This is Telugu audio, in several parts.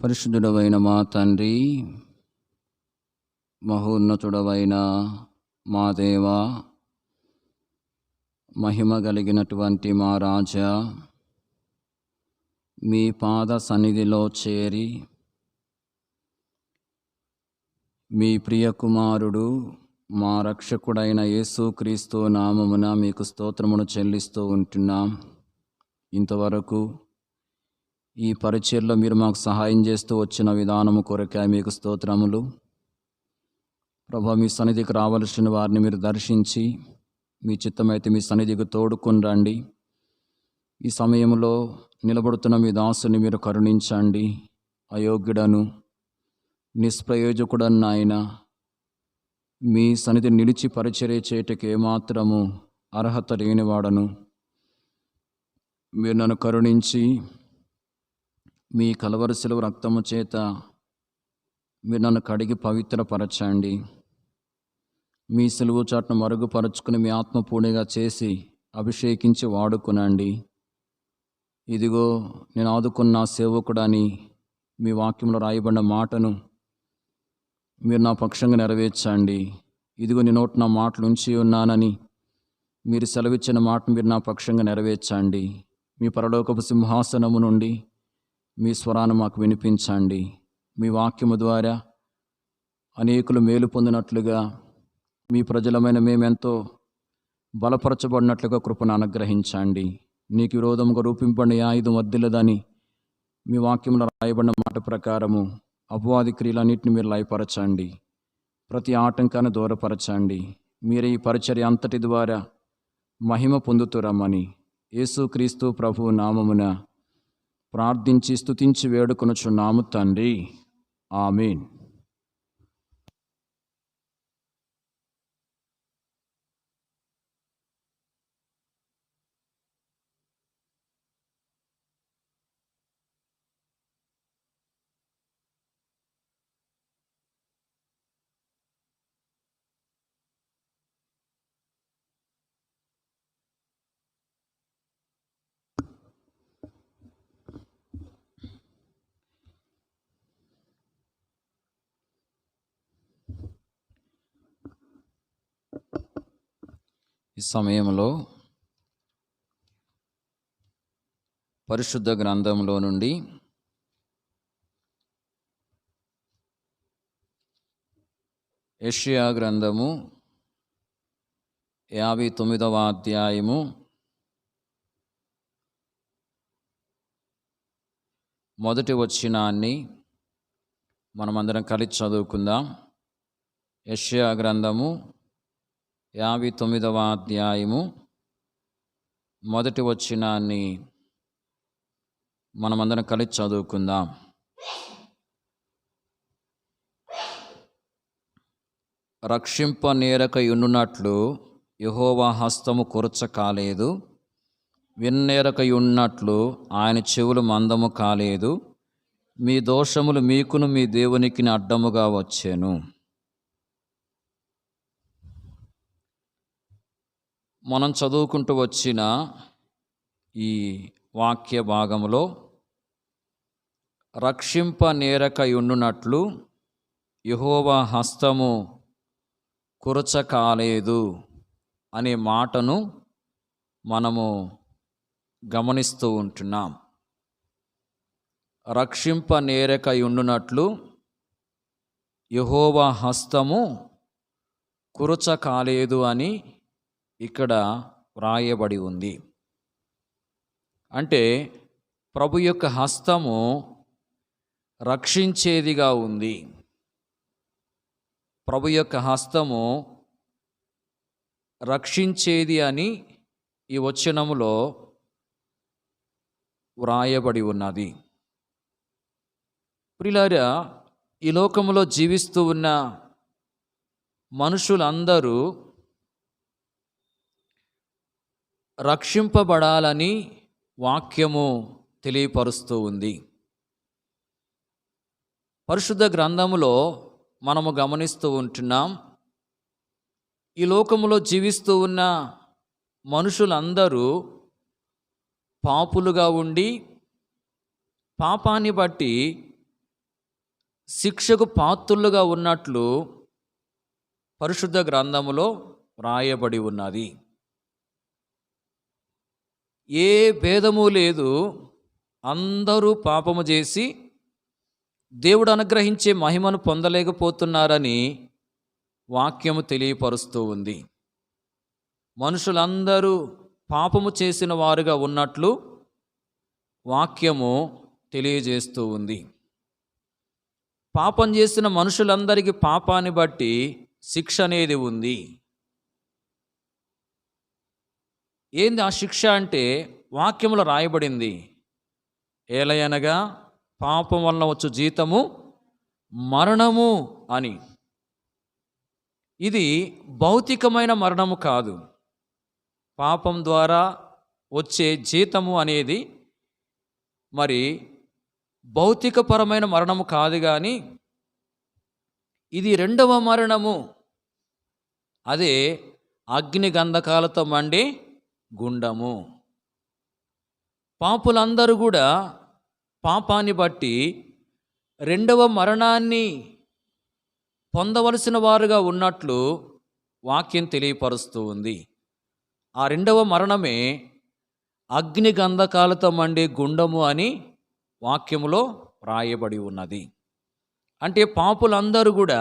పరిశుద్ధుడవైన మా తండ్రి, మహోన్నతుడవైన మా దేవ, మహిమ కలిగినటువంటి మా రాజా, మీ పాద సన్నిధిలో చేరి మీ ప్రియకుమారుడు మా రక్షకుడైన యేసుక్రీస్తు నామమున మీకు స్తోత్రమును చెల్లిస్తూ ఉంటున్నాం. ఇంతవరకు ఈ పరిచర్లో మీరు మాకు సహాయం చేస్తూ వచ్చిన విధానము కొరకే మీకు స్తోత్రములు. ప్రభా, మీ సన్నిధికి రావలసిన వారిని మీరు దర్శించి, మీ చిత్తమైతే మీ సన్నిధికి తోడుకుని రండి. ఈ సమయంలో నిలబడుతున్న మీ దాసుని మీరు కరుణించండి. అయోగ్యుడను నిష్ప్రయోజకుడను నాయన, మీ సన్నిధి నిలిచి పరిచర్య చేయటకు ఏమాత్రము అర్హత లేనివాడను. మీరు నన్ను కరుణించి మీ కలవరి శిలువ రక్తము చేత మీరు నన్ను కడిగి పవిత్రపరచండి. మీ సిలువ చాటును మరుగుపరుచుకుని మీ ఆత్మపూర్ణిగా చేసి అభిషేకించి వాడుకునండి. ఇదిగో నేను ఆదుకున్న సేవకుడని మీ వాక్యంలో రాయబడిన మాటను మీరు నా పక్షంగా నెరవేర్చండి. ఇదిగో నీ నోట నా మాటలు ఉంచి ఉన్నానని మీరు సెలవిచ్చిన మాటను మీరు నా పక్షంగా నెరవేర్చండి. మీ పరలోకపు సింహాసనము నుండి మీ స్వరాన్ని మాకు వినిపించండి. మీ వాక్యము ద్వారా అనేకులు మేలు పొందినట్లుగా, మీ ప్రజలమైన మేమెంతో బలపరచబడినట్లుగా కృపను అనుగ్రహించండి. నీకు విరోధముగా రూపింపబడిన ఆయుధం వర్ధిల్లదని మీ వాక్యంలో రాయబడిన మాట ప్రకారము అపవాది క్రియలన్నింటినీ మీరు లయపరచండి. ప్రతి ఆటంకాన్ని దూరపరచండి. మీరు ఈ పరిచర్య అంతటి ద్వారా మహిమ పొందుతురమ్మని యేసుక్రీస్తు ప్రభు నామమున ప్రార్థించి స్తుతించి వేడుకొనుచున్నాము తండ్రి, ఆమేన్. ఈ సమయంలో పరిశుద్ధ గ్రంథంలో నుండి యెషయా గ్రంథము 59వ అధ్యాయము మొదటి వచనాన్ని మనమందరం కలిసి చదువుకుందాం. యెషయా గ్రంథము 59వ అధ్యాయము మొదటి వచనాన్ని మనమందరం కలిసి చదువుకుందాం. రక్షింపనేరకయున్నట్లు యెహోవా హస్తము కురచ కాలేదు, విన్నేరకయున్నట్లు ఆయన చెవులు మందము కాలేదు. మీ దోషములు మీకును మీ దేవునికి అడ్డముగా వచ్చెను. మనం చదువుకుంటూ వచ్చిన ఈ వాక్య భాగంలో రక్షింపనేరకయున్నట్లు యెహోవా హస్తము కురచ కాలేదు అనే మాటను మనము గమనిస్తూ ఉంటున్నాం. రక్షింపనేరకయున్నట్లు యెహోవా హస్తము కురచ కాలేదు అని ఇక్కడ వ్రాయబడి ఉంది. అంటే ప్రభు యొక్క హస్తము రక్షించేదిగా ఉంది. ప్రభు యొక్క హస్తము రక్షించేది అని ఈ వచనములో వ్రాయబడి ఉన్నది. ప్రియులారా, ఈ లోకములో జీవిస్తూ ఉన్న మనుషులందరూ రక్షింపబడాలని వాక్యము తెలియపరుస్తూ ఉంది. పరిశుద్ధ గ్రంథములో మనము గమనిస్తూ ఉంటున్నాం, ఈ లోకములో జీవిస్తూ ఉన్న మనుషులందరూ పాపులుగా ఉండి పాపాన్ని బట్టి శిక్షకు పాత్రులుగా ఉన్నట్లు పరిశుద్ధ గ్రంథములో వ్రాయబడి ఉన్నది. ఏ భేదము లేదు, అందరూ పాపము చేసి దేవుడు అనుగ్రహించే మహిమను పొందలేకపోతున్నారని వాక్యము తెలియపరుస్తూ ఉంది. మనుషులందరూ పాపము చేసిన వారుగా ఉన్నట్లు వాక్యము తెలియజేస్తూ ఉంది. పాపం చేసిన మనుషులందరికీ పాపాన్ని బట్టి శిక్ష అనేది ఉంది. ఏంది ఆ శిక్ష అంటే వాక్యములో రాయబడింది. ఏలయనగా పాపం వలన వచ్చు జీతము మరణము అని. ఇది భౌతికమైన మరణము కాదు. పాపం ద్వారా వచ్చే జీతము అనేది మరి భౌతికపరమైన మరణము కాదు, కానీ ఇది రెండవ మరణము. అదే అగ్ని గంధకాలతో మండే గుండము. పాపులందరూ కూడా పాపాన్ని బట్టి రెండవ మరణాన్ని పొందవలసిన వారుగా ఉన్నట్లు వాక్యం తెలియపరుస్తూ ఉంది. ఆ రెండవ మరణమే అగ్ని గంధకాలతో మండే గుండము అని వాక్యములో వ్రాయబడి ఉన్నది. అంటే పాపులందరూ కూడా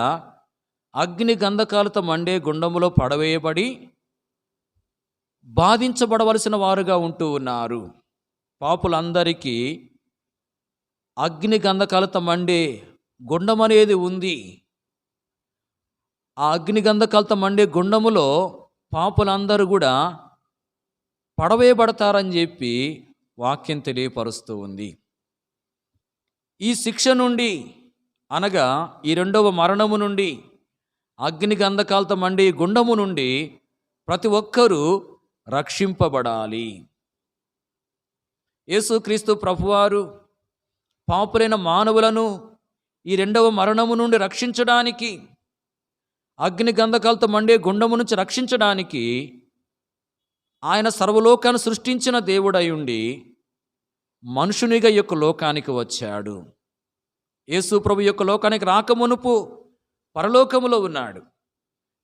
అగ్ని గంధకాలతో మండే గుండములో పడవేయబడి బాధించబడవలసిన వారుగా ఉంటూ ఉన్నారు. పాపులందరికీ అగ్ని గంధకాలతో మండే గుండం అనేది ఉంది. ఆ అగ్ని గంధకాలతో మండే గుండములో పాపులందరూ కూడా పడవేయబడతారని చెప్పి వాక్యం తెలియపరుస్తూ ఉంది. ఈ శిక్ష నుండి, అనగా ఈ రెండవ మరణము నుండి, అగ్ని గంధకాలతో మండే గుండము నుండి ప్రతి ఒక్కరూ రక్షింపబడాలి. యేసుక్రీస్తు ప్రభువారు పాపులైన మానవులను ఈ రెండవ మరణము నుండి రక్షించడానికి, అగ్ని గంధకాలతో మండే గుండము నుంచి రక్షించడానికి ఆయన సర్వలోకాన్ని సృష్టించిన దేవుడై ఉండి మనుషునిగా యొక్క లోకానికి వచ్చాడు. యేసు ప్రభు యొక్క లోకానికి రాకమునుపు పరలోకములో ఉన్నాడు.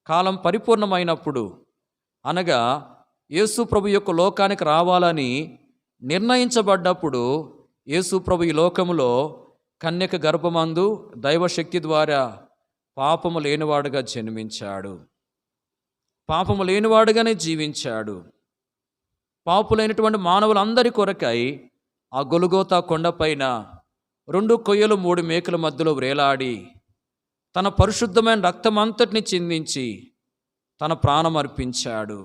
కాలం పరిపూర్ణమైనప్పుడు, అనగా యేసు ప్రభు యొక్క లోకానికి రావాలని నిర్ణయించబడ్డప్పుడు యేసు ప్రభు ఈ లోకములో కన్యక గర్భమందు దైవశక్తి ద్వారా పాపము లేనివాడుగా జన్మించాడు. పాపము లేనివాడుగానే జీవించాడు. పాపులైనటువంటి మానవులందరి కొరకై ఆ గొలుగోతా కొండపైన 2 కొయ్యలు 3 మేకల మధ్యలో వ్రేలాడి తన పరిశుద్ధమైన రక్తమంతటిని చిందించి తన ప్రాణం అర్పించాడు.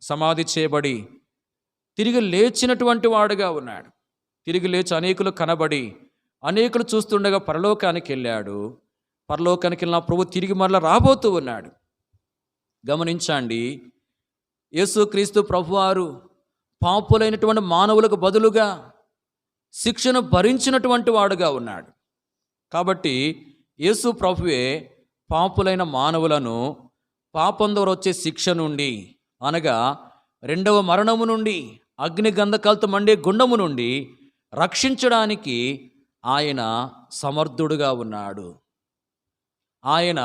సమాధి చేయబడి తిరిగి లేచినటువంటి వాడుగా ఉన్నాడు. తిరిగి లేచి అనేకులు కనబడి అనేకులు చూస్తుండగా పరలోకానికి వెళ్ళాడు. పరలోకానికి వెళ్ళిన ప్రభు తిరిగి మరలా రాబోతూ ఉన్నాడు. గమనించండి, యేసుక్రీస్తు ప్రభువారు పాపులైనటువంటి మానవులకు బదులుగా శిక్షను భరించినటువంటి వాడుగా ఉన్నాడు. కాబట్టి యేసు ప్రభువే పాపులైన మానవులను పాపం ద్వారా వచ్చే శిక్ష నుండి, అనగా రెండవ మరణము నుండి, అగ్ని గంధకాలతో మండే గుండము నుండి రక్షించడానికి ఆయన సమర్థుడుగా ఉన్నాడు. ఆయన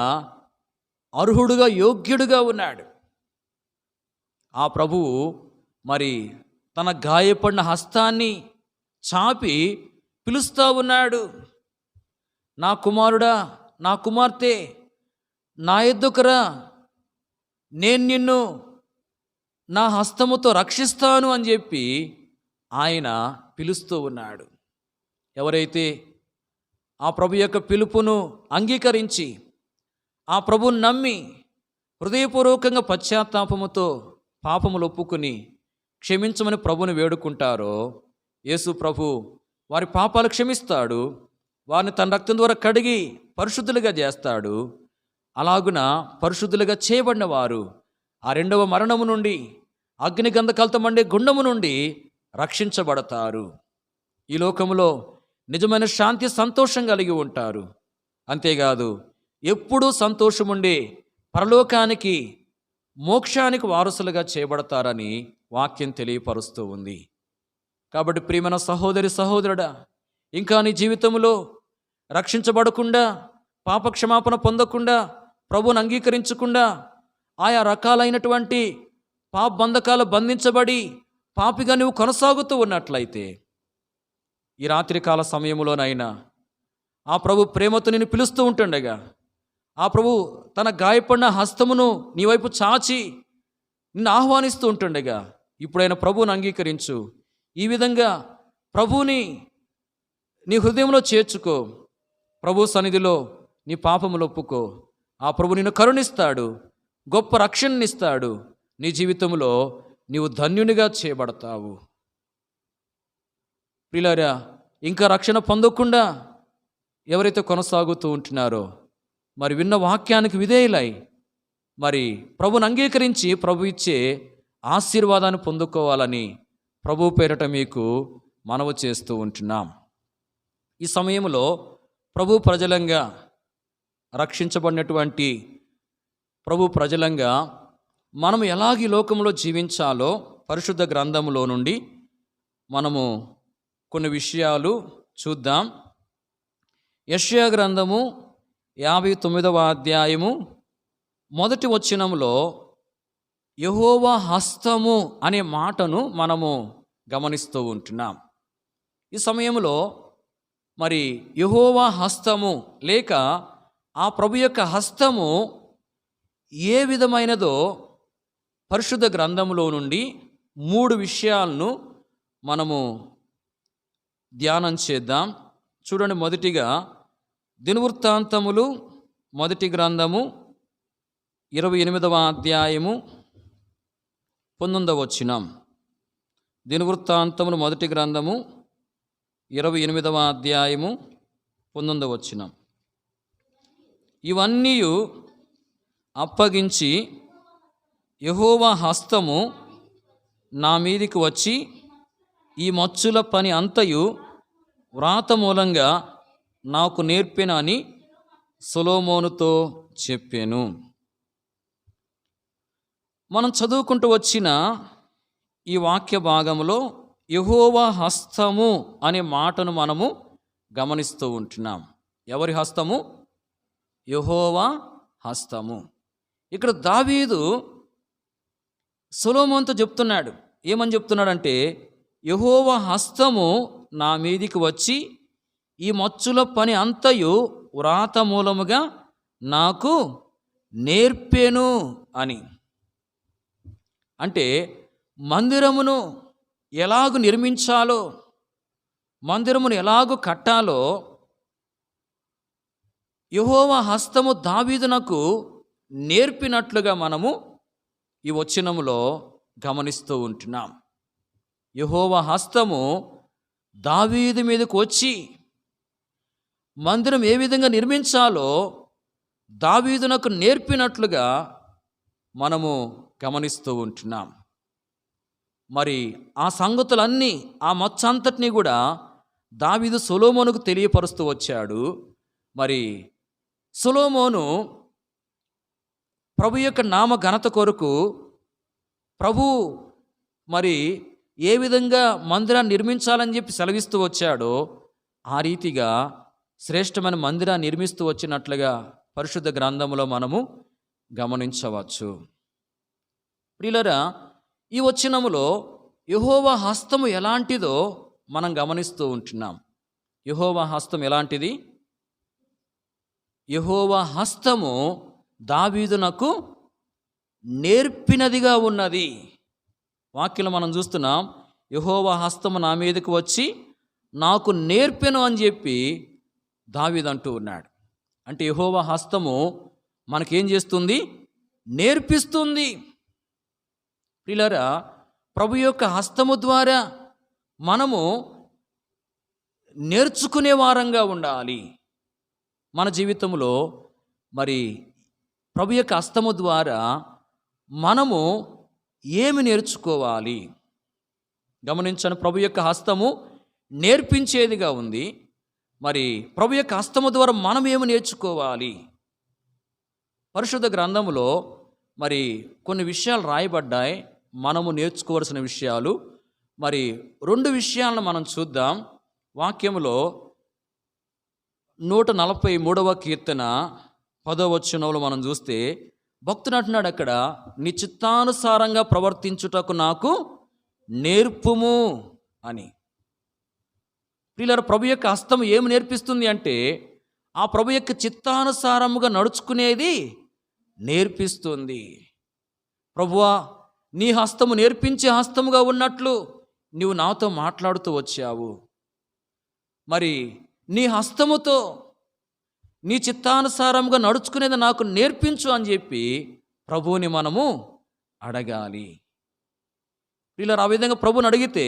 అర్హుడుగా, యోగ్యుడుగా ఉన్నాడు. ఆ ప్రభువు మరి తన గాయపడిన హస్తాన్ని చాపి పిలుస్తూ ఉన్నాడు. నా కుమారుడా, నా కుమార్తె, నా యొద్దకురా, నేను నిన్ను నా హస్తముతో రక్షిస్తాను అని చెప్పి ఆయన పిలుస్తూ ఉన్నాడు. ఎవరైతే ఆ ప్రభు యొక్క పిలుపును అంగీకరించి ఆ ప్రభువును నమ్మి హృదయపూర్వకంగా పశ్చాత్తాపముతో పాపములు ఒప్పుకుని క్షమించమని ప్రభువుని వేడుకుంటారో యేసు ప్రభు వారి పాపాలు క్షమిస్తాడు. వారిని తన రక్తం ద్వారా కడిగి పరిశుద్ధులుగా చేస్తాడు. అలాగున పరిశుద్ధులుగా చేయబడిన వారు ఆ రెండవ మరణము నుండి, అగ్ని గంధకాలతో మండే గుండము నుండి రక్షించబడతారు. ఈ లోకములో నిజమైన శాంతి, సంతోషం కలిగి ఉంటారు. అంతేకాదు, ఎప్పుడూ సంతోషం ఉండే పరలోకానికి, మోక్షానికి వారసులుగా చేయబడతారని వాక్యం తెలియపరుస్తూ ఉంది. కాబట్టి ప్రియమైన సహోదరి, సహోదరుడా, ఇంకా నీ జీవితంలో రక్షించబడకుండా పాపక్షమాపణ పొందకుండా, ప్రభువుని అంగీకరించకుండా, ఆయా రకాలైనటువంటి పాప బంధకాలు బంధించబడి పాపిగా నువ్వు కొనసాగుతూ ఉన్నట్లయితే, ఈ రాత్రికాల సమయంలోనైనా ఆ ప్రభు ప్రేమతో నిన్ను పిలుస్తూ ఉంటుండగా, ఆ ప్రభు తన గాయపడిన హస్తమును నీ వైపు చాచి నిన్ను ఆహ్వానిస్తూ ఉంటుండగా, ఇప్పుడైనా ప్రభువుని అంగీకరించు. ఈ విధంగా ప్రభువుని నీ హృదయంలో చేర్చుకో. ప్రభు సన్నిధిలో నీ పాపములు ఒప్పుకో. ఆ ప్రభు నిన్ను కరుణిస్తాడు, గొప్ప రక్షణనిస్తాడు. నీ జీవితంలో నీవు ధన్యునిగా చేయబడతావు. ప్రియులారా, ఇంకా రక్షణ పొందకుండా ఎవరైతే కొనసాగుతూ ఉంటున్నారో, మరి విన్న వాక్యానికి విధేయులై మరి ప్రభుని అంగీకరించి ప్రభు ఇచ్చే ఆశీర్వాదాన్ని పొందుకోవాలని ప్రభు పేరట మీకు మనవి చేస్తూ ఉంటున్నాం. ఈ సమయంలో ప్రభు ప్రజలంగా రక్షించబడినటువంటి ప్రభు ప్రజలంగా మనం ఎలాగీ లోకంలో జీవించాలో పరిశుద్ధ గ్రంథములో నుండి మనము కొన్ని విషయాలు చూద్దాం. యెషయా గ్రంథము 59వ అధ్యాయము మొదటి వచనములో యెహోవా హస్తము అనే మాటను మనము గమనిస్తూ ఉంటున్నాం. ఈ సమయంలో మరి యెహోవా హస్తము లేక ఆ ప్రభు యొక్క హస్తము ఏ విధమైనదో పరిశుద్ధ గ్రంథములో నుండి 3 విషయాలను మనము ధ్యానం చేద్దాం. చూడండి, మొదటిగా దినవృత్తాంతములు మొదటి గ్రంథము 28వ అధ్యాయము 19వ వచనం. దినవృత్తాంతములు మొదటి గ్రంథము 28వ అధ్యాయము 19వ వచనం. ఇవన్నీ అప్పగించి యెహోవా హస్తము నా మీదికి వచ్చి ఈ మచ్చుల పని అంతయు వ్రాత మూలంగా నాకు నేర్పెను అని సొలొమోనుతో చెప్పాను. మనం చదువుకుంటూ వచ్చిన ఈ వాక్య భాగంలో యెహోవా హస్తము అనే మాటను మనము గమనిస్తూ ఉంటున్నాం. ఎవరి హస్తము? యెహోవా హస్తము. ఇక్కడ దావీదు సొలొమోనుతో చెప్తున్నాడు. ఏమని చెప్తున్నాడంటే, యెహోవా హస్తము నా మీదికి వచ్చి ఈ మచ్చుల పని అంతయు వ్రాత మూలముగా నాకు నేర్పెను అని. అంటే మందిరమును ఎలాగు నిర్మించాలో, మందిరమును ఎలాగు కట్టాలో యెహోవా హస్తము దావీదునకు నేర్పినట్లుగా మనము ఈ వచనములో గమనిస్తూ ఉంటున్నాం. యెహోవా హస్తము దావీదు మీదకు వచ్చి మందిరం ఏ విధంగా నిర్మించాలో దావీదునకు నేర్పినట్లుగా మనము గమనిస్తూ ఉంటున్నాం. మరి ఆ సంగతులన్నీ, ఆ మచ్చంతటినీ కూడా దావీదు సొలొమోనుకు తెలియపరుస్తూ వచ్చాడు. మరి సొలొమోను ప్రభు యొక్క నామ ఘనత కొరకు ప్రభు మరి ఏ విధంగా మందిరాన్ని నిర్మించాలని చెప్పి సెలవిస్తూ వచ్చాడో ఆ రీతిగా శ్రేష్టమైన మందిరాన్ని నిర్మిస్తూ వచ్చినట్లుగా పరిశుద్ధ గ్రంథములో మనము గమనించవచ్చు. ప్రియులారా, ఈ వచనములో యెహోవా హస్తము ఎలాంటిదో మనం గమనిస్తూ ఉంటున్నాం. యెహోవా హస్తం ఎలాంటిది? యెహోవా హస్తము దావీదునకు నేర్పినదిగా ఉన్నది. వాక్యంలో మనం చూస్తున్నాం, యెహోవా హస్తము నా మీదకి వచ్చి నాకు నేర్పెను అని చెప్పి దావీదు అంటూ ఉన్నాడు. అంటే యెహోవా హస్తము మనకేం చేస్తుంది? నేర్పిస్తుంది. ప్రియులారా, ప్రభు యొక్క హస్తము ద్వారా మనము నేర్చుకునే వారంగా ఉండాలి. మన జీవితంలో మరి ప్రభు యొక్క హస్తము ద్వారా మనము ఏమి నేర్చుకోవాలి? గమనించండి, ప్రభు యొక్క హస్తము నేర్పించేదిగా ఉంది. మరి ప్రభు యొక్క హస్తము ద్వారా మనం ఏమి నేర్చుకోవాలి? పరిశుద్ధ గ్రంథములో మరి కొన్ని విషయాలు రాయబడ్డాయి, మనము నేర్చుకోవాల్సిన విషయాలు. మరి 2 విషయాలను మనం చూద్దాం. వాక్యములో 143వ కీర్తన 10వ వచనంలో మనం చూస్తే భక్తుడు అంటున్నాడు అక్కడ, నీ చిత్తానుసారంగా ప్రవర్తించుటకు నాకు నేర్పుము అని. ప్రియులారా, ప్రభు యొక్క హస్తం ఏమి నేర్పిస్తుంది అంటే ఆ ప్రభు యొక్క చిత్తానుసారముగా నడుచుకునేది నేర్పిస్తుంది. ప్రభువా, నీ హస్తము నేర్పించే హస్తముగా ఉన్నట్లు నీవు నాతో మాట్లాడుతూ వచ్చావు. మరి నీ హస్తముతో నీ చిత్తానుసారంగా నడుచుకునేది నాకు నేర్పించు అని చెప్పి ప్రభువుని మనము అడగాలి. ప్రియులారా, ఆ విధంగా ప్రభువుని అడిగితే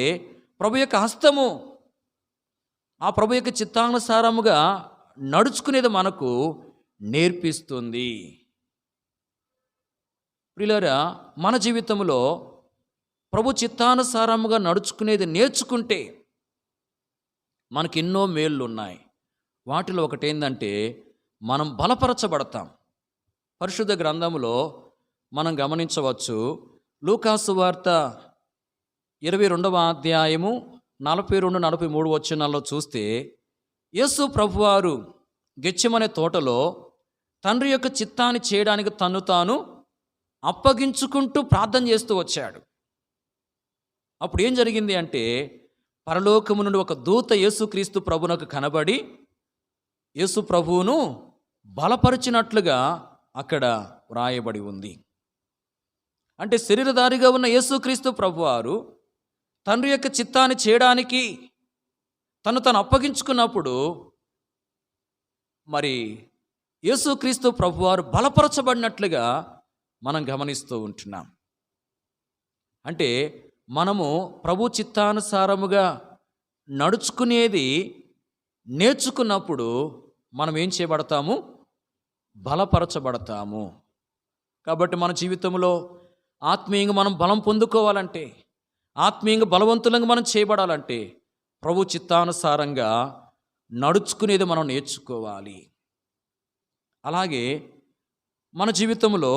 ప్రభు యొక్క హస్తము ఆ ప్రభు యొక్క చిత్తానుసారముగా నడుచుకునేది మనకు నేర్పిస్తుంది. ప్రియులారా, మన జీవితంలో ప్రభు చిత్తానుసారముగా నడుచుకునేది నేర్చుకుంటే మనకి ఎన్నో మేళ్ళు ఉన్నాయి. వాటిలో ఒకటి ఏంటంటే మనం బలపరచబడతాం. పరిశుద్ధ గ్రంథములో మనం గమనించవచ్చు. లూకాసు వార్త 22వ అధ్యాయము 42-43 వచనాల్లో చూస్తే యేసు ప్రభువారు గెత్సెమనే తోటలో తండ్రి యొక్క చిత్తాన్ని చేయడానికి తన్ను తాను అప్పగించుకుంటూ ప్రార్థన చేస్తూ వచ్చాడు. అప్పుడు ఏం జరిగింది అంటే పరలోకము నుండి ఒక దూత యేసుక్రీస్తు ప్రభువునకు కనబడి యేసు ప్రభువును బలపరిచినట్లుగా అక్కడ వ్రాయబడి ఉంది. అంటే శరీరధారిగా ఉన్న యేసుక్రీస్తు ప్రభువారు తండ్రి యొక్క చిత్తాన్ని చేయడానికి తను అప్పగించుకున్నప్పుడు మరి యేసుక్రీస్తు ప్రభువారు బలపరచబడినట్లుగా మనం గమనిస్తూ ఉంటున్నాం. అంటే మనము ప్రభు చిత్తానుసారముగా నడుచుకునేది నేర్చుకున్నప్పుడు మనం ఏం చేయబడతాము? బలపరచబడతాము. కాబట్టి మన జీవితంలో ఆత్మీయంగా మనం బలం పొందుకోవాలంటే, ఆత్మీయంగా బలవంతులంగా మనం చేయబడాలంటే ప్రభు చిత్తానుసారంగా నడుచుకునేది మనం నేర్చుకోవాలి. అలాగే మన జీవితంలో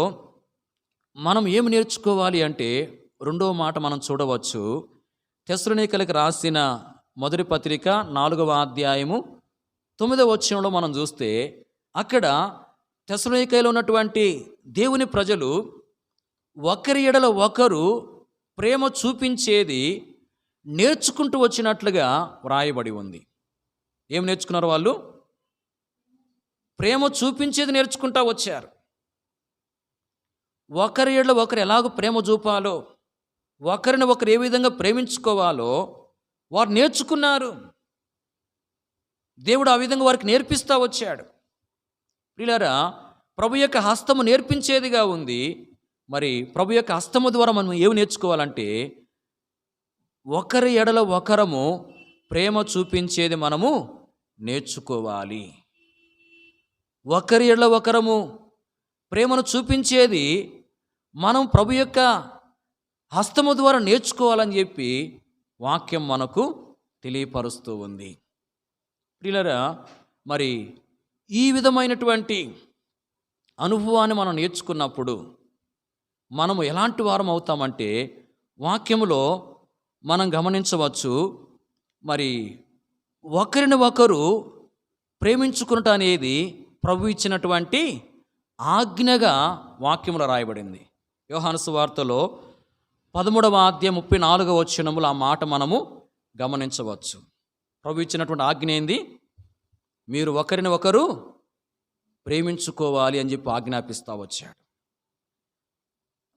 మనం ఏమి నేర్చుకోవాలి అంటే రెండవ మాట మనం చూడవచ్చు. తెస్సలోనికైలకు రాసిన మొదటి పత్రిక 4వ అధ్యాయము 9వ వచనంలో మనం చూస్తే అక్కడ తెస్సలోనికైలో ఉన్నటువంటి దేవుని ప్రజలు ఒకరి ఎడల ఒకరు ప్రేమ చూపించేది నేర్చుకుంటూ వచ్చినట్లుగా వ్రాయబడి ఉంది. ఏం నేర్చుకున్నారు వాళ్ళు? ప్రేమ చూపించేది నేర్చుకుంటూ వచ్చారు. ఒకరి ఎడల ఒకరు ఎలాగో ప్రేమ చూపాలో, ఒకరిని ఒకరు ఏ విధంగా ప్రేమించుకోవాలో వారు నేర్చుకున్నారు. దేవుడు ఆ విధంగా వారికి నేర్పిస్తూ వచ్చాడు. ప్రియులారా, ప్రభు యొక్క హస్తము నేర్పించేదిగా ఉంది. మరి ప్రభు యొక్క హస్తము ద్వారా మనం ఏమి నేర్చుకోవాలంటే ఒకరి ఎడల ఒకరము ప్రేమ చూపించేది మనము నేర్చుకోవాలి. ఒకరి ఎడల ఒకరము ప్రేమను చూపించేది మనం ప్రభు యొక్క హస్తము ద్వారా నేర్చుకోవాలని చెప్పి వాక్యం మనకు తెలియపరుస్తూ ఉంది. ప్రియులారా, మరి ఈ విధమైనటువంటి అనుభవాన్ని మనం నేర్చుకున్నప్పుడు మనము ఎలాంటి వారం అవుతామంటే వాక్యములో మనం గమనించవచ్చు. మరి ఒకరిని ఒకరు ప్రేమించుకున్నట అనేది ప్రభు ఇచ్చినటువంటి ఆజ్ఞగా వాక్యములో రాయబడింది. యోహాను సువార్తలో 13వ అధ్యాయం 34వ వచనములో ఆ మాట మనము గమనించవచ్చు. ప్రభు ఇచ్చినటువంటి ఆజ్ఞ ఏంది? మీరు ఒకరిని ఒకరు ప్రేమించుకోవాలి అని చెప్పి ఆజ్ఞాపిస్తూ వచ్చాడు.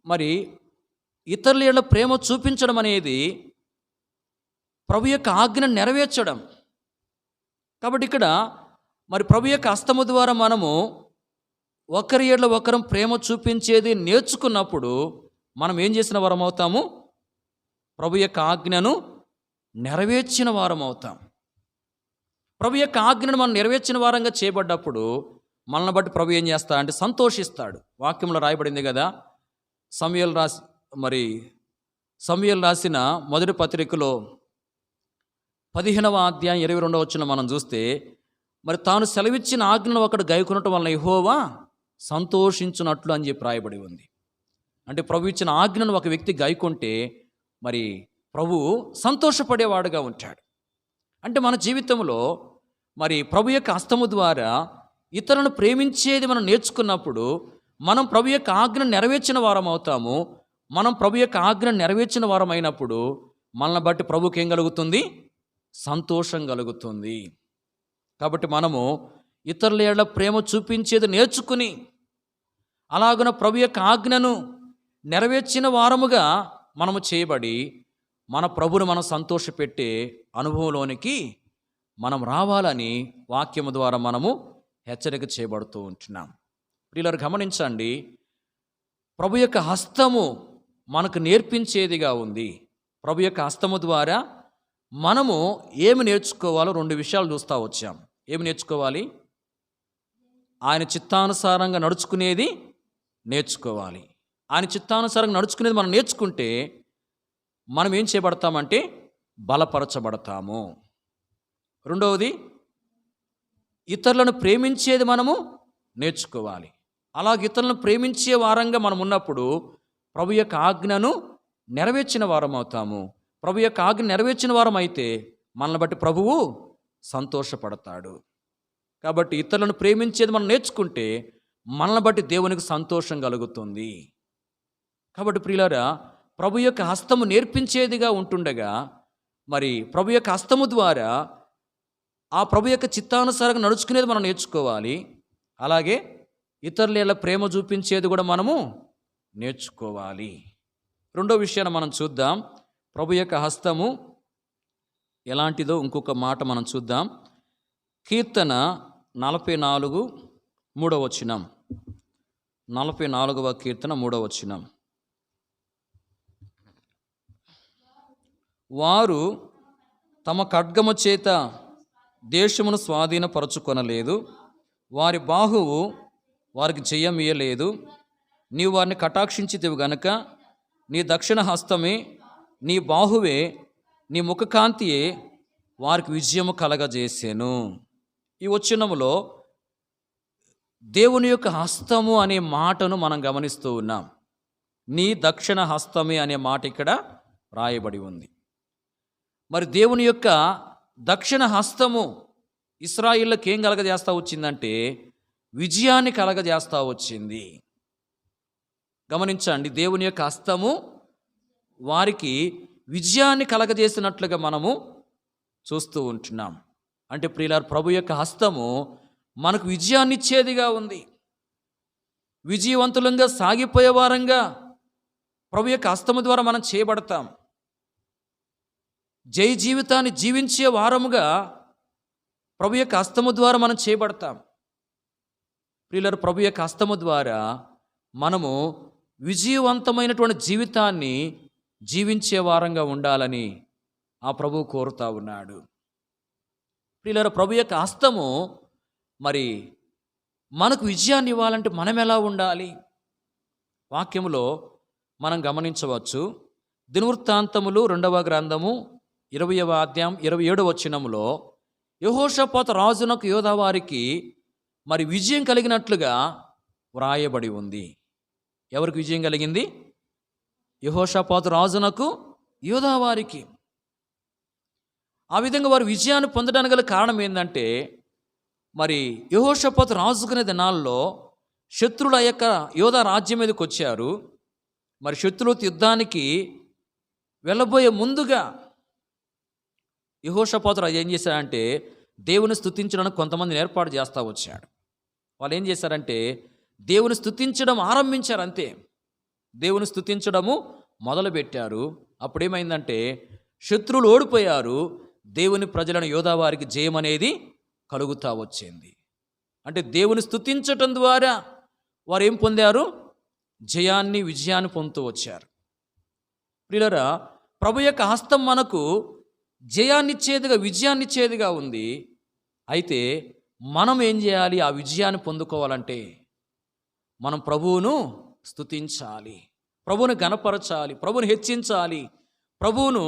మరి ఇతరుల యెడల ప్రేమ చూపించడం అనేది ప్రభు యొక్క ఆజ్ఞను నెరవేర్చడం. కాబట్టి ఇక్కడ మరి ప్రభు యొక్క హస్తము ద్వారా మనము ఒకరి యెడల ఒకరం ప్రేమ చూపించేది నేర్చుకున్నప్పుడు మనం ఏం చేసిన వారం అవుతాము? ప్రభు యొక్క ఆజ్ఞను నెరవేర్చిన వారం అవుతాం. ప్రభు యొక్క ఆజ్ఞను మనం నెరవేర్చిన వారంగా చేయబడ్డప్పుడు మనల్ని బట్టి ప్రభు ఏం చేస్తాడు అంటే సంతోషిస్తాడు. వాక్యంలో రాయబడింది కదా, సమూయేలు రాసిన మొదటి పత్రికలో 15వ అధ్యాయం 22వ వచనం మనం చూస్తే మరి తాను సెలవిచ్చిన ఆజ్ఞను ఒకడు గైకొనటం వలన యెహోవా సంతోషించున్నట్లు అని చెప్పి రాయబడి ఉంది. అంటే ప్రభు ఇచ్చిన ఆజ్ఞను ఒక వ్యక్తి గైకొంటే మరి ప్రభు సంతోషపడేవాడుగా ఉంటాడు. అంటే మన జీవితంలో మరి ప్రభు యొక్క హస్తము ద్వారా ఇతరులను ప్రేమించేది మనం నేర్చుకున్నప్పుడు మనం ప్రభు యొక్క ఆజ్ఞ నెరవేర్చిన వారం అవుతాము. మనం ప్రభు యొక్క ఆజ్ఞ నెరవేర్చిన వారం అయినప్పుడు మనల్ని బట్టి ప్రభుకి ఏం కలుగుతుంది? సంతోషం కలుగుతుంది. కాబట్టి మనము ఇతరుల ఎడల ప్రేమ చూపించేది నేర్చుకుని అలాగున ప్రభు యొక్క ఆజ్ఞను నెరవేర్చిన వారముగా మనము చేయబడి మన ప్రభును మనం సంతోషపెట్టే అనుభవంలోనికి మనం రావాలని వాక్యము ద్వారా మనము హెచ్చరిక చేయబడుతూ ఉంటున్నాం. ప్రియులారు గమనించండి, ప్రభు యొక్క హస్తము మనకు నేర్పించేదిగా ఉంది. ప్రభు యొక్క హస్తము ద్వారా మనము ఏమి నేర్చుకోవాలో 2 విషయాలు చూస్తూ వచ్చాం. ఏమి నేర్చుకోవాలి? ఆయన చిత్తానుసారంగా నడుచుకునేది నేర్చుకోవాలి. ఆయన చిత్తానుసారంగా నడుచుకునేది మనం నేర్చుకుంటే మనం ఏం చేయబడతామంటే బలపరచబడతాము. రెండవది, ఇతరులను ప్రేమించేది మనము నేర్చుకోవాలి. అలాగే ఇతరులను ప్రేమించే వారంగా మనం ఉన్నప్పుడు ప్రభు యొక్క ఆజ్ఞను నెరవేర్చిన వారం అవుతాము. ప్రభు యొక్క ఆజ్ఞ నెరవేర్చిన వారం అయితే మనల్ని బట్టి ప్రభువు సంతోషపడతాడు. కాబట్టి ఇతరులను ప్రేమించేది మనం నేర్చుకుంటే మనల్ని బట్టి దేవునికి సంతోషం కలుగుతుంది. కాబట్టి ప్రియులారా, ప్రభు యొక్క హస్తము నేర్పించేదిగా ఉంటుండగా మరి ప్రభు యొక్క హస్తము ద్వారా ఆ ప్రభు యొక్క చిత్తానుసారంగా నడుచుకునేది మనం నేర్చుకోవాలి. అలాగే ఇతరుల ప్రేమ చూపించేది కూడా మనము నేర్చుకోవాలి. రెండో విషయాన్ని మనం చూద్దాం. ప్రభు యొక్క హస్తము ఎలాంటిదో ఇంకొక మాట మనం చూద్దాం. కీర్తన 44 3వ వచనం. 44వ కీర్తన 3వ వచనం. వారు తమ ఖడ్గము చేత దేశమును స్వాధీనపరచుకొనలేదు, వారి బాహువు వారికి జయమియ్యలేదు. నీవు వారిని కటాక్షించితివి గనుక నీ దక్షిణ హస్తమే, నీ బాహువే, నీ ముఖకాంతియే వారికి విజయము కలగజేసెను. ఈ వచనములో దేవుని యొక్క హస్తము అనే మాటను మనం గమనిస్తూ ఉన్నాం. నీ దక్షిణ హస్తమే అనే మాట ఇక్కడ రాయబడి ఉంది. మరి దేవుని యొక్క దక్షిణ హస్తము ఇశ్రాయేలుకి ఏం కలగజేస్తూ వచ్చిందంటే విజయాన్ని కలగజేస్తూ వచ్చింది. గమనించండి, దేవుని యొక్క హస్తము వారికి విజయాన్ని కలగజేసినట్లుగా మనము చూస్తూ ఉంటున్నాం. అంటే ప్రియులారా, ప్రభు యొక్క హస్తము మనకు విజయాన్ని ఇచ్చేదిగా ఉంది. విజయవంతులంగా సాగిపోయే వారంగా ప్రభు యొక్క హస్తము ద్వారా మనం చేయబడతాం. జయ జీవితాన్ని జీవించే వారముగా ప్రభు యొక్క హస్తము ద్వారా మనం చేయబడతాం. ప్రియులారా, ప్రభు యొక్క హస్తము ద్వారా మనము విజయవంతమైనటువంటి జీవితాన్ని జీవించే వారంగా ఉండాలని ఆ ప్రభువు కోరుతా ఉన్నాడు. ప్రియులారా, ప్రభు యొక్క హస్తము మరి మనకు విజయాన్ని ఇవ్వాలంటే మనం ఎలా ఉండాలి? వాక్యములో మనం గమనించవచ్చు. దినవృత్తాంతములు 2వ గ్రంథము 20వ అధ్యాయం 27వ వచనములో యెహోషాపాతు రాజునకు యోధా వారికి మరి విజయం కలిగినట్లుగా వ్రాయబడి ఉంది. ఎవరికి విజయం కలిగింది? యెహోషాపాతు రాజునకు యోధా వారికి. ఆ విధంగా వారు విజయాన్ని పొందడానికి గల కారణం ఏంటంటే మరి యెహోషాపాతు రాజుకునే దినాల్లో శత్రువుల యొక్క యోధా రాజ్యం మీదకి వచ్చారు. మరి శత్రువులతో యుద్ధానికి వెళ్ళబోయే ముందుగా యెహోషాపాతు రాజు ఏం చేశాడంటే దేవుని స్తుతించడానికి కొంతమందిని ఏర్పాటు చేస్తూ వచ్చాడు. వాళ్ళు ఏం చేశారంటే దేవుని స్తుతించడం ఆరంభించారు. అంతే, దేవుని స్తుతించడము మొదలుపెట్టారు. అప్పుడేమైందంటే శత్రువులు ఓడిపోయారు. దేవుని ప్రజలను యోధా వారికి జయం అనేది కలుగుతూ వచ్చింది. అంటే దేవుని స్తుతించటం ద్వారా వారు ఏం పొందారు? జయాన్ని, విజయాన్ని పొందుతూ వచ్చారు. ప్రియులారా, ప్రభు యొక్క హస్తం మనకు జయాన్నిచ్చేదిగా, విజయాన్నిచ్చేదిగా ఉంది. అయితే మనం ఏం చేయాలి? ఆ విజయాన్ని పొందుకోవాలంటే మనం ప్రభువును స్తుతించాలి, ప్రభువును గణపరచాలి, ప్రభువును హెచ్చించాలి, ప్రభువును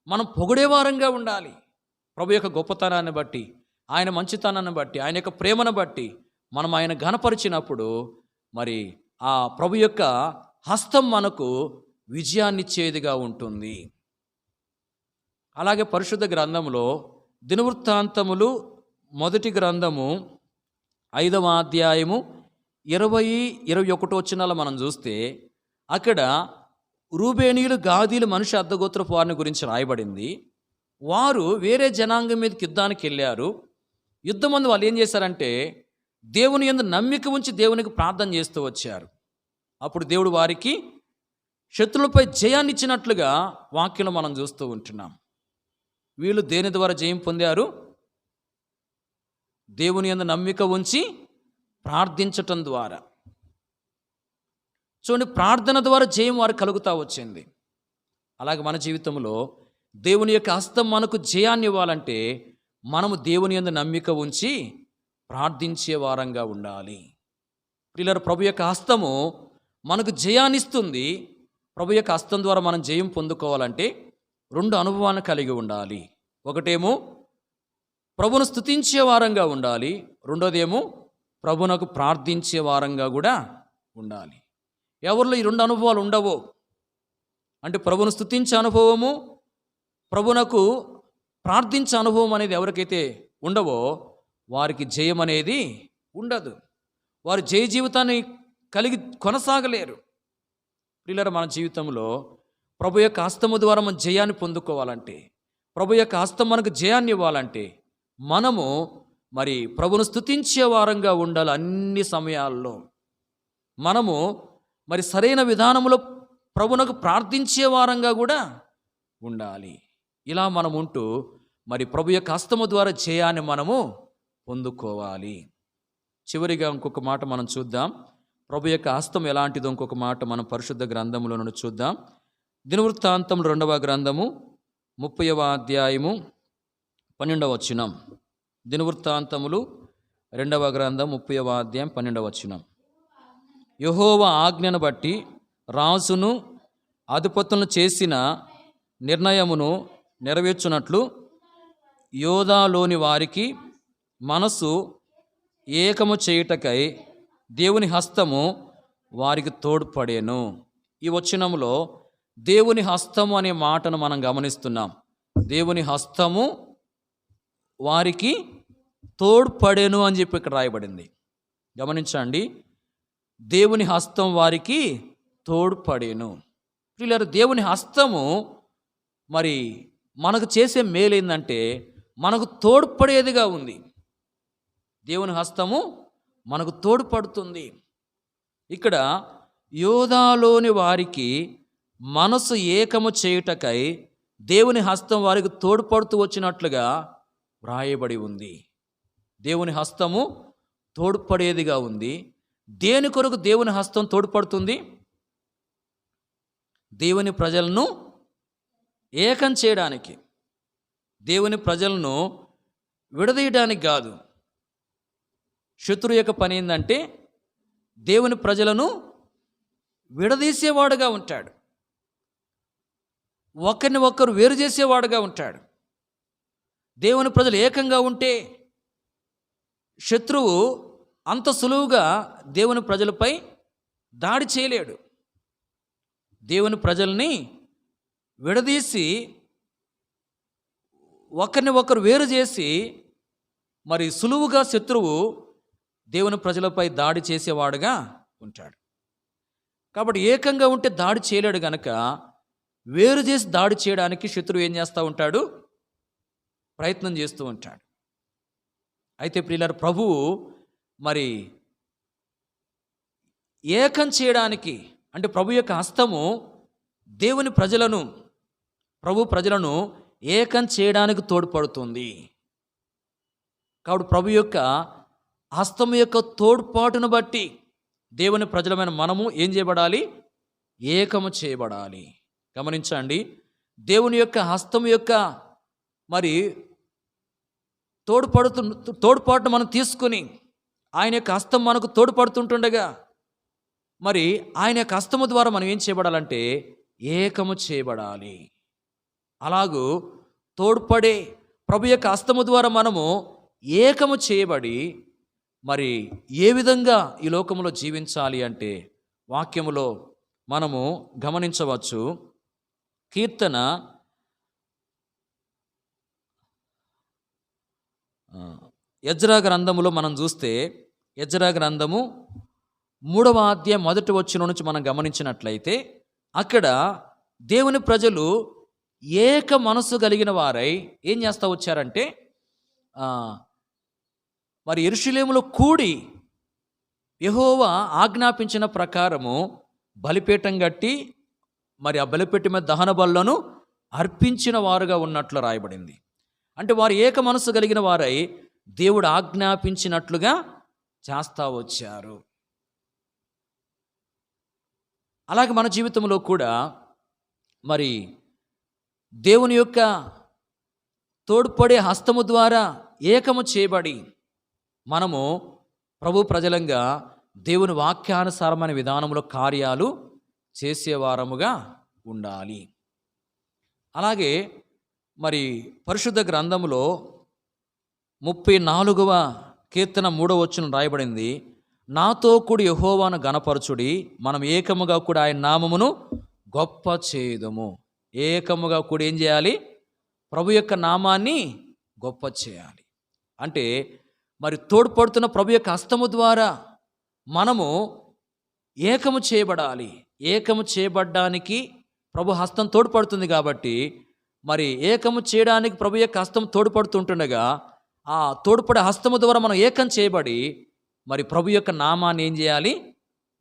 మనం పొగిడేవారంగా ఉండాలి. ప్రభు యొక్క గొప్పతనాన్ని బట్టి, ఆయన మంచితనాన్ని బట్టి, ఆయన యొక్క ప్రేమను బట్టి మనం ఆయన గణపరిచినప్పుడు మరి ఆ ప్రభు యొక్క హస్తం మనకు విజయాన్నిచ్చేదిగా ఉంటుంది. అలాగే పరిశుద్ధ గ్రంథంలో దినవృత్తాంతములు మొదటి గ్రంథము 5వ అధ్యాయము 20-21 వచనాలు మనం చూస్తే అక్కడ రూబేనీయులు, గాదీలు, మనుష్య అర్థగోత్రపు వారిని గురించి రాయబడింది. వారు వేరే జనాంగం మీదకి యుద్ధానికి వెళ్ళారు. యుద్ధమందు వాళ్ళు ఏం చేశారంటే దేవుని యందు నమ్మిక ఉంచి దేవునికి ప్రార్థన చేస్తూ వచ్చారు. అప్పుడు దేవుడు వారికి శత్రువులపై జయాన్ని ఇచ్చినట్లుగా వాక్యంలో మనం చూస్తూ ఉంటున్నాం. వీళ్ళు దేని ద్వారా జయం పొందారు? దేవుని యందు నమ్మిక ఉంచి ప్రార్థించటం ద్వారా. చూడండి, ప్రార్థన ద్వారా జయం వారు కలుగుతూ వచ్చింది. అలాగే మన జీవితంలో దేవుని యొక్క హస్తం మనకు జయాన్ని ఇవ్వాలంటే మనము దేవుని యందు నమ్మిక ఉంచి ప్రార్థించే వారంగా ఉండాలి. ప్రియులారా, ప్రభు యొక్క హస్తము మనకు జయాన్ని ఇస్తుంది. ప్రభు యొక్క హస్తం ద్వారా మనం జయం పొందుకోవాలంటే 2 అనుభవాన్ని కలిగి ఉండాలి. ఒకటేమో ప్రభును స్తుతించే వారంగా ఉండాలి. రెండోదేమో ప్రభునకు ప్రార్థించే వారంగా కూడా ఉండాలి. ఎవరిలో ఈ 2 అనుభవాలు ఉండవో, అంటే ప్రభును స్తుతించే అనుభవము, ప్రభునకు ప్రార్థించే అనుభవం అనేది ఎవరికైతే ఉండవో వారికి జయం అనేది ఉండదు. వారు జయ జీవితాన్ని కలిగి కొనసాగలేరు. ప్రియులారా, మన జీవితంలో ప్రభు యొక్క హస్తము ద్వారా మనం జయాన్ని పొందుకోవాలంటే, ప్రభు యొక్క హస్తం మనకు జయాన్ని ఇవ్వాలంటే మనము మరి ప్రభును స్తుతించే వారంగా ఉండాలి. అన్ని సమయాల్లో మనము మరి సరైన విధానంలో ప్రభునకు ప్రార్థించే వారంగా కూడా ఉండాలి. ఇలా మనం ఉంటూ మరి ప్రభు యొక్క హస్తము ద్వారా జయాన్ని మనము పొందుకోవాలి. చివరిగా ఇంకొక మాట మనం చూద్దాం. ప్రభు యొక్క హస్తం ఎలాంటిదో ఇంకొక మాట మనం పరిశుద్ధ గ్రంథంలో నుండి చూద్దాం. దినవృత్తాంతం 2వ గ్రంథము 30వ అధ్యాయము 12వ వచనం. దినవృత్తాంతములు 2వ గ్రంథం 30వ అధ్యాయం 12వ వచనం. యెహోవా ఆజ్ఞను బట్టి రాజును అధిపతులను చేసిన నిర్ణయమును నెరవేర్చునట్లు యోధాలోని వారికి మనసు ఏకము చేయుటకై దేవుని హస్తము వారికి తోడ్పడేను. ఈ వచనములో దేవుని హస్తము అనే మాటను మనం గమనిస్తున్నాం. దేవుని హస్తము వారికి తోడ్పడేను అని చెప్పి ఇక్కడ రాయబడింది. గమనించండి, దేవుని హస్తం వారికి తోడ్పడేను. ప్రియులారా, దేవుని హస్తము మరి మనకు చేసే మేలు ఏంటంటే మనకు తోడ్పడేదిగా ఉంది. దేవుని హస్తము మనకు తోడ్పడుతుంది. ఇక్కడ యోధాలోని వారికి మనసు ఏకము చేయుటకై దేవుని హస్తం వారికి తోడ్పడుతూ వచ్చినట్లుగా వ్రాయబడి ఉంది. దేవుని హస్తము తోడ్పడేదిగా ఉంది. దేని కొరకు దేవుని హస్తం తోడ్పడుతుంది? దేవుని ప్రజలను ఏకం చేయడానికి, దేవుని ప్రజలను విడదీయడానికి కాదు. శత్రువు యొక్క పని ఏంటంటే దేవుని ప్రజలను విడదీసేవాడుగా ఉంటాడు, ఒకరిని ఒకరు వేరు చేసేవాడుగా ఉంటాడు. దేవుని ప్రజలు ఏకంగా ఉంటే శత్రువు అంత సులువుగా దేవుని ప్రజలపై దాడి చేయలేడు. దేవుని ప్రజల్ని విడదీసి ఒకరిని ఒకరు వేరు చేసి మరి సులువుగా శత్రువు దేవుని ప్రజలపై దాడి చేసేవాడుగా ఉంటాడు. కాబట్టి ఏకంగా ఉంటే దాడి చేయలేడు గనక వేరు చేసి దాడి చేయడానికి శత్రువు ఏం చేస్తూ ఉంటాడు? ప్రయత్నం చేస్తూ ఉంటాడు. అయితే ప్రియులారా, ప్రభువు మరి ఏకం చేయడానికి, అంటే ప్రభు యొక్క హస్తము దేవుని ప్రజలను, ప్రభు ప్రజలను ఏకం చేయడానికి తోడ్పడుతుంది. కాబట్టి ప్రభు యొక్క హస్తం యొక్క తోడ్పాటును బట్టి దేవుని ప్రజలమైన మనము ఏం చేయబడాలి? ఏకము చేయబడాలి. గమనించండి, దేవుని యొక్క హస్తం యొక్క మరి తోడ్పాటును మనం తీసుకుని ఆయన యొక్క హస్తం మనకు తోడ్పడుతుంటుండగా మరి ఆయన యొక్క హస్తము ద్వారా మనం ఏం చేయబడాలంటే ఏకము చేయబడాలి. అలాగూ తోడ్పడే ప్రభు యొక్క హస్తము ద్వారా మనము ఏకము చేయబడి మరి ఏ విధంగా ఈ లోకంలో జీవించాలి అంటే వాక్యములో మనము గమనించవచ్చు. కీర్తన 28 ఎజ్రా గ్రంథములో మనం చూస్తే ఎజ్రా గ్రంథము 3వ అధ్యాయం 1వ వచనం నుంచి మనం గమనించినట్లయితే అక్కడ దేవుని ప్రజలు ఏక మనసు కలిగిన వారై ఏం చేస్తూ వచ్చారంటే మరి యెరూషలేములో కూడి యెహోవా ఆజ్ఞాపించిన ప్రకారము బలిపీఠం కట్టి మరి ఆ బలిపీఠం మీద దహన బలులను అర్పించిన వారుగా ఉన్నట్లు రాయబడింది. అంటే వారు ఏక మనసు కలిగిన వారై దేవుడు ఆజ్ఞాపించినట్లుగా చేస్తూ వచ్చారు. అలాగే మన జీవితంలో కూడా మరి దేవుని యొక్క తోడ్పడే హస్తము ద్వారా ఏకము చేయబడి మనము ప్రభు ప్రజలంగా దేవుని వాక్యానుసారమైన విధానంలో కార్యాలు చేసేవారముగా ఉండాలి. అలాగే మరి పరిశుద్ధ గ్రంథములో 34వ కీర్తన 3వ వచనం రాయబడింది, నాతో కూడి యెహోవాను గణపరచుడి, మనం ఏకముగా కూడా ఆయన నామమును గొప్ప చేయుదము. ఏకముగా కూడి ఏం చేయాలి? ప్రభు యొక్క నామాన్ని గొప్ప చేయాలి. అంటే మరి తోడ్పడుతున్న ప్రభు యొక్క హస్తము ద్వారా మనము ఏకము చేయబడాలి. ఏకము చేయబడ్డానికి ప్రభు హస్తం తోడ్పడుతుంది కాబట్టి మరి ఏకము చేయడానికి ప్రభు యొక్క హస్తం తోడ్పడుతుంటుండగా ఆ తోడ్పడే హస్తము ద్వారా మనం ఏకం చేయబడి మరి ప్రభు యొక్క నామాన్ని ఏం చేయాలి?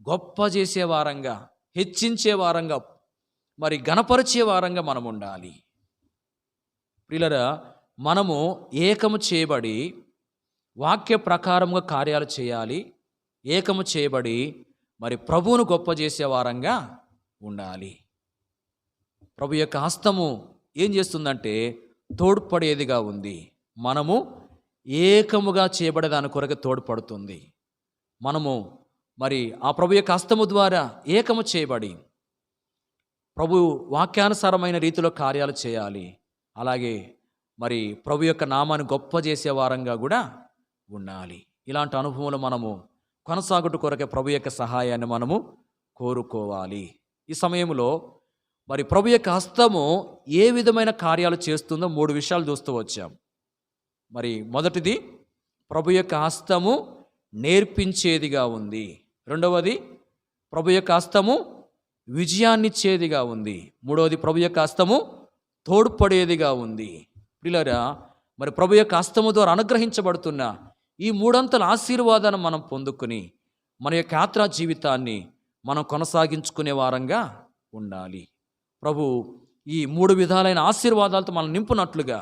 గొప్ప చేసే వారంగా, హెచ్చించే వారంగా, మరి గణపరిచే వారంగా మనం ఉండాలి. ప్రియులారా, మనము ఏకము చేయబడి వాక్య ప్రకారంగా కార్యాలు చేయాలి. ఏకము చేయబడి మరి ప్రభువును గొప్ప చేసే వారంగా ఉండాలి. ప్రభు యొక్క హస్తము ఏం చేస్తుందంటే తోడ్పడేదిగా ఉంది. మనము ఏకముగా చేయబడేదాని కొరకు తోడ్పడుతుంది. మనము మరి ఆ ప్రభు యొక్క హస్తము ద్వారా ఏకము చేయబడి ప్రభు వాక్యానుసారమైన రీతిలో కార్యాలు చేయాలి. అలాగే మరి ప్రభు యొక్క నామాన్ని గొప్ప చేసే వారంగా కూడా ఉండాలి. ఇలాంటి అనుభవంలో మనము కొనసాగుట కొరకే ప్రభు యొక్క సహాయాన్ని మనము కోరుకోవాలి. ఈ సమయంలో మరి ప్రభు యొక్క హస్తము ఏ విధమైన కార్యాలు చేస్తుందో 3 విషయాలు చూస్తూ వచ్చాం. మరి మొదటిది, ప్రభు యొక్క హస్తము నేర్పించేదిగా ఉంది. రెండవది, ప్రభు యొక్క హస్తము విజయాన్నిచ్చేదిగా ఉంది. మూడవది, ప్రభు యొక్క హస్తము తోడ్పడేదిగా ఉంది. ప్రియులారా, మరి ప్రభు యొక్క హస్తము ద్వారా అనుగ్రహించబడుతున్న ఈ 3 ఆశీర్వాదాన్ని మనం పొందుకుని మన యొక్క యాత్రా జీవితాన్ని మనం కొనసాగించుకునే వారంగా ఉండాలి. ప్రభు ఈ 3 విధాలైన ఆశీర్వాదాలతో మనం నింపునట్లుగా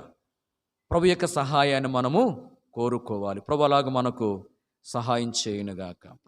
ప్రభు యొక్క సహాయాన్ని మనము కోరుకోవాలి. ప్రభు అలాగ మనకు సహాయం చేయునుగాక.